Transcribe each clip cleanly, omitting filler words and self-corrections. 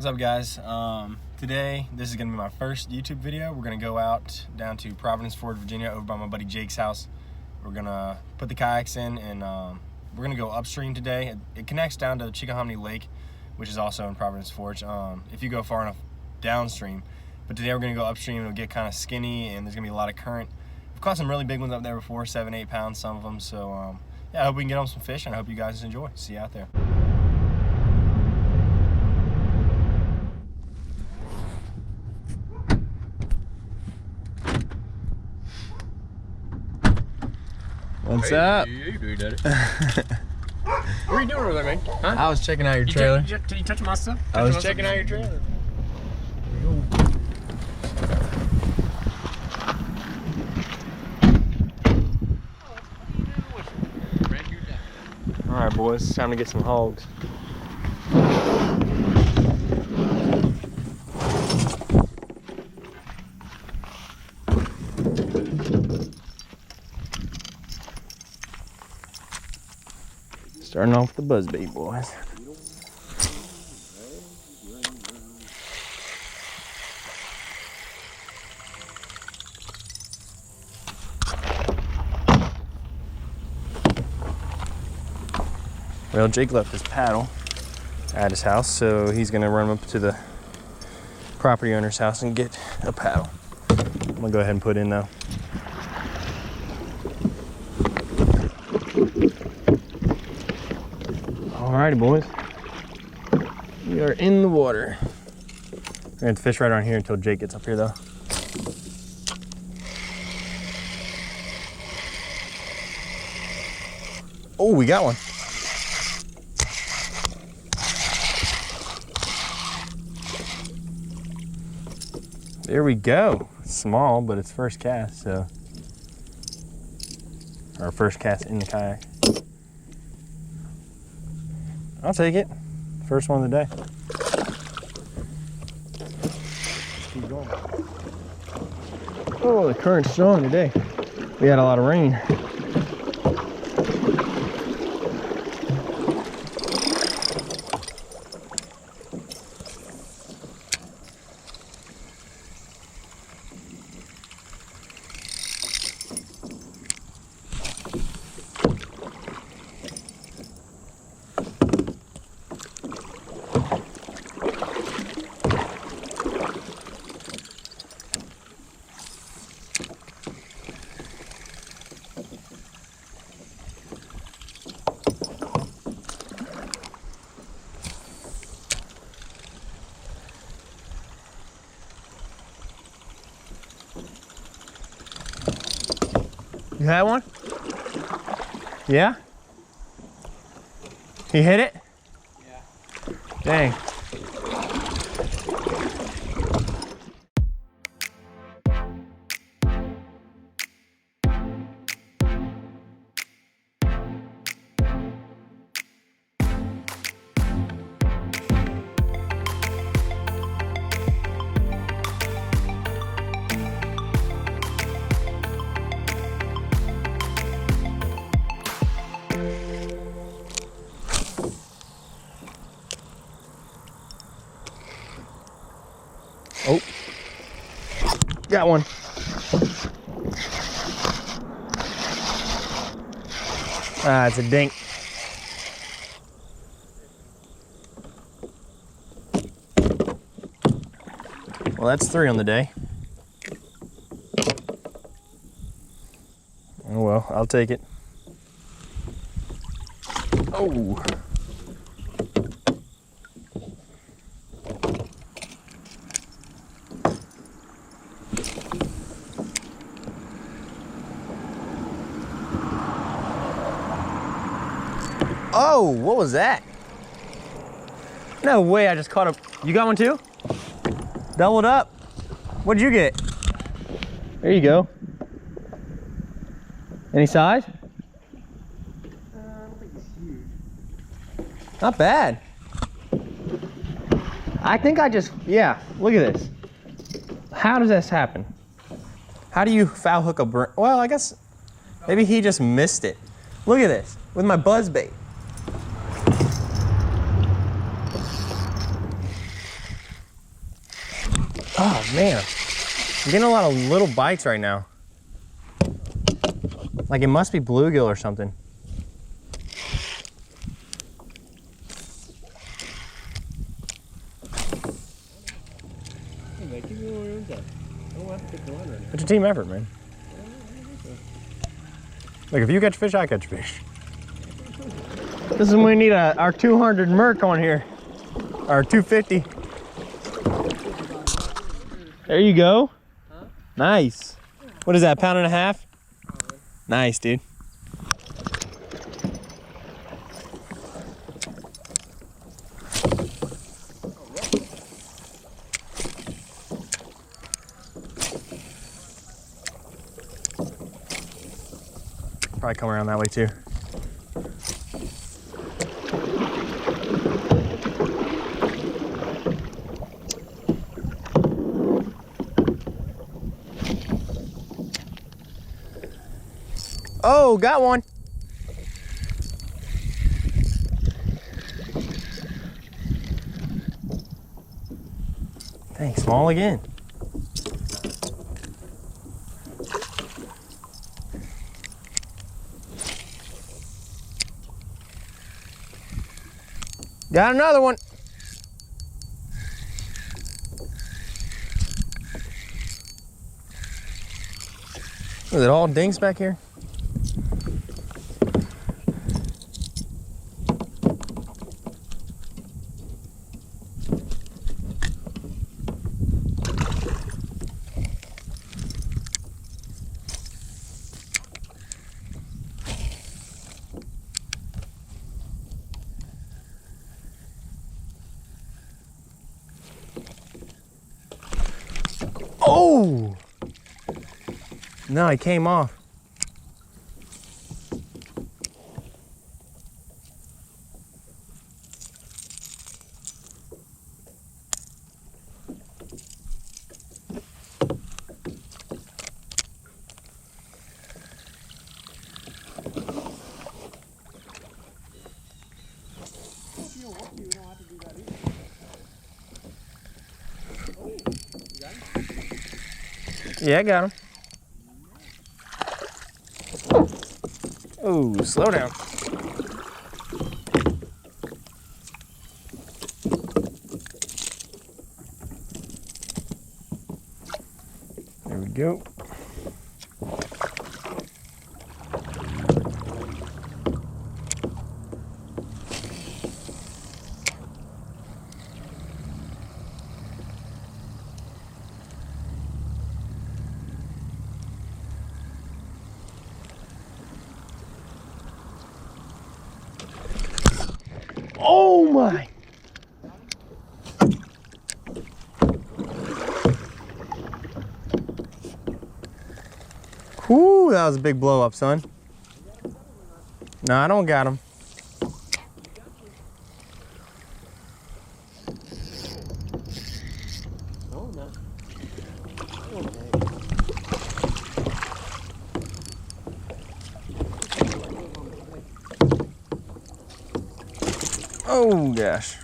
What's up, guys? Today, this is gonna be my first YouTube video. We're gonna go out down to Providence Forge, Virginia, over by my buddy Jake's house. We're gonna put the kayaks in, and we're gonna go upstream today. It connects down to Chickahominy Lake, which is also in Providence Forge, if you go far enough downstream. But today we're gonna go upstream. It'll get kind of skinny, and there's gonna be a lot of current. We've caught some really big ones up there before, 7-8 pounds, some of them. So yeah, I hope we can get on some fish, and I hope you guys enjoy. See you out there. What's up? Hey, what are you doing over there, man? Huh? I was checking out your trailer. Did you touch my stuff? I was checking out your trailer. All right, boys, it's time to get some hogs. Starting off with the buzzbait, boys. Well, Jake left his paddle at his house, so he's gonna run up to the property owner's house and get a paddle. I'm gonna go ahead and put in though. Alrighty, boys. We are in the water. We're gonna fish right on here until Jake gets up here though. Oh, we got one. There we go. Small, but it's first cast, so. Our first cast in the kayak. I'll take it. First one of the day. Keep going. Oh, the current's strong today. We had a lot of rain. You had one? Yeah? He hit it? Yeah. Dang. Oh, got one. Ah, it's a dink. Well, that's 3 on the day. Oh well, I'll take it. Oh. Oh, what was that? No way, I just caught a... You got one too? Doubled up. What'd you get? There you go. Any size? I don't think it's huge. Not bad. I think I just... Yeah, look at this. How does this happen? How do you foul hook a... Well, I guess maybe he just missed it. Look at this, with my buzzbait. Oh man, I'm getting a lot of little bites right now. Like it must be bluegill or something. It's a team effort, man. Like if you catch fish, I catch fish. This is when we need our 200 Merc on here. Our 250. There you go. Huh? Nice. What is that, pound and a half? Nice, dude. Probably come around that way too. Oh, got one. Dang, small again. Got another one. Is it all dinks back here? Oh! No, he came off. Yeah, I got him. Oh, slow down. There we go. Oh my! Whoo, that was a big blow up, son. No, I don't got him. Oh gosh.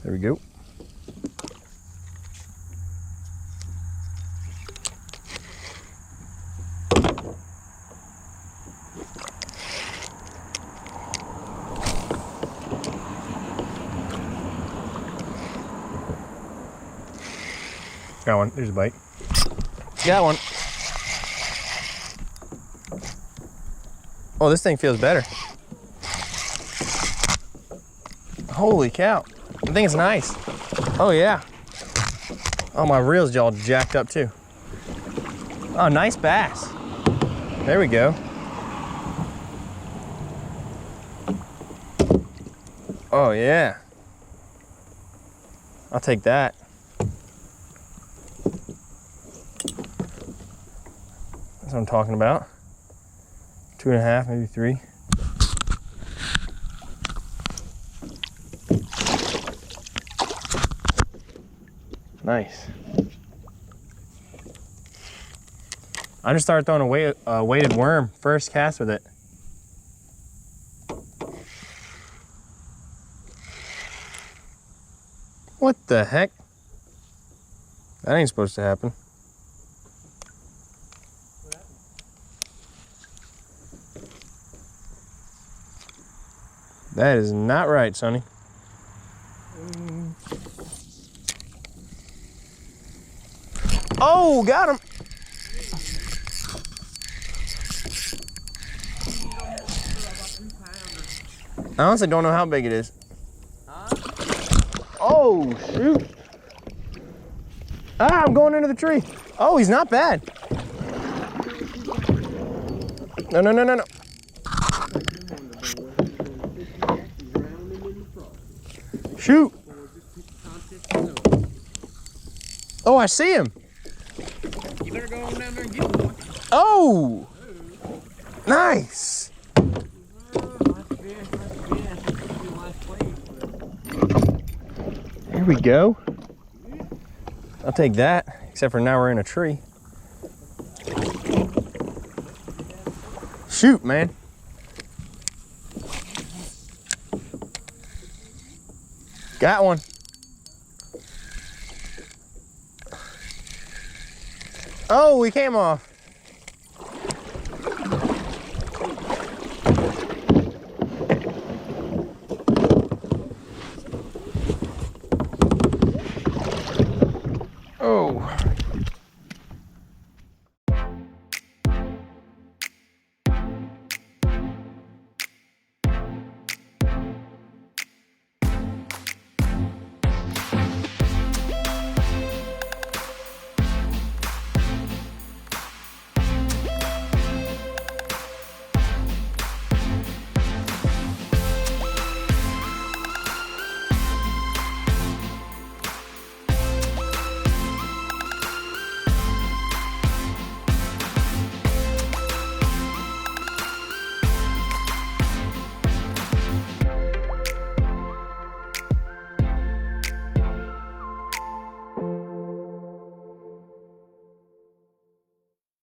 There we go. Got one. There's a bite. Got one. Oh, this thing feels better. Holy cow. I think it's nice. Oh, yeah. Oh, my reel's all jacked up, too. Oh, nice bass. There we go. Oh, yeah. I'll take that. That's what I'm talking about. 2.5, maybe 3. Nice. I just started throwing a weighted worm first cast with it. What the heck? That ain't supposed to happen. That is not right, Sonny. Oh, got him. I honestly don't know how big it is. Oh, shoot. Ah, I'm going into the tree. Oh, he's not bad. No, no, no, no, no. Shoot. Oh, I see him. You better go on down there and get one. Oh, nice. Here we go. I'll take that, except for now we're in a tree. Shoot, man. Got one. Oh, we came off. Oh.